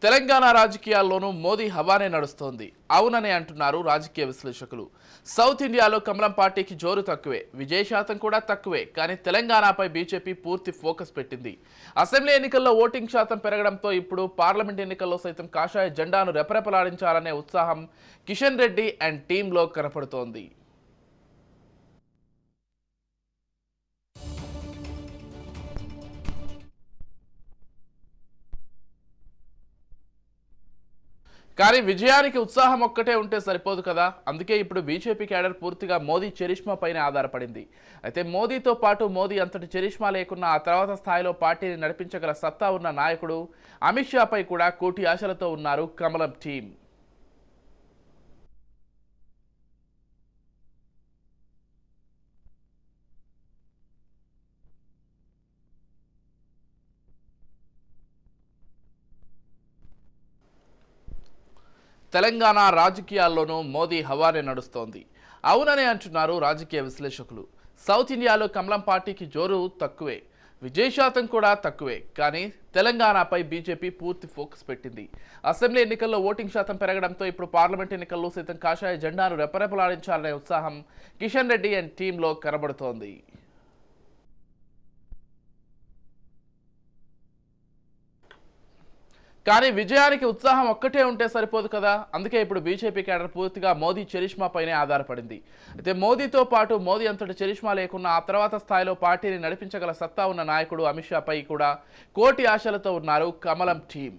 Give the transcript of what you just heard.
తెలంగాణ రాజకీయాల్లోనూ మోదీ హవానే నడుస్తోంది. అవునని అంటున్నారు రాజకీయ విశ్లేషకులు. సౌత్ ఇండియాలో కమలం పార్టీకి జోరు తక్కువే, విజయ శాతం కూడా తక్కువే. కానీ తెలంగాణపై బీజేపీ పూర్తి ఫోకస్ పెట్టింది. అసెంబ్లీ ఎన్నికల్లో ఓటింగ్ శాతం పెరగడంతో ఇప్పుడు పార్లమెంట్ ఎన్నికల్లో సైతం కాషాయ జెండాను రెపరెపలాడించాలనే ఉత్సాహం కిషన్ రెడ్డి అండ్ టీంలో కనపడుతోంది. కానీ విజయానికి ఉత్సాహం ఒక్కటే ఉంటే సరిపోదు కదా. అందుకే ఇప్పుడు బీజేపీ క్యాడర్ పూర్తిగా మోదీ చరిష్మా పైన ఆధారపడింది. అయితే మోదీతో పాటు మోదీ అంతటి చరిష్మా లేకున్నా ఆ తర్వాత స్థాయిలో పార్టీని నడిపించగల సత్తా ఉన్న నాయకుడు అమిత్ షాపై కూడా కోటి ఆశలతో ఉన్నారు కమలం టీం. తెలంగాణ రాజకీయాల్లోనూ మోదీ హవానే నడుస్తోంది. అవుననే అంటున్నారు రాజకీయ విశ్లేషకులు. సౌత్ ఇండియాలో కమలం పార్టీకి జోరు తక్కువే, విజయ శాతం కూడా తక్కువే. కానీ తెలంగాణపై బీజేపీ పూర్తి ఫోకస్ పెట్టింది. అసెంబ్లీ ఎన్నికల్లో ఓటింగ్ శాతం పెరగడంతో ఇప్పుడు పార్లమెంట్ ఎన్నికల్లో సైతం కాషాయ జెండాను రెపరెపలాడించాలనే ఉత్సాహం కిషన్ రెడ్డి అండ్ టీంలో కనబడుతోంది. కానీ విజయానికి ఉత్సాహం ఒక్కటే ఉంటే సరిపోదు కదా. అందుకే ఇప్పుడు బీజేపీ క్యాడర్ పూర్తిగా మోదీ చరిష్మా పైనే ఆధారపడింది. అయితే మోదీతో పాటు మోదీ అంతటి చరిష్మా లేకున్నా ఆ తర్వాత స్థాయిలో పార్టీని నడిపించగల సత్తా ఉన్న నాయకుడు అమిత్ షాపై కూడా కోటి ఆశలతో ఉన్నారు కమలం టీం.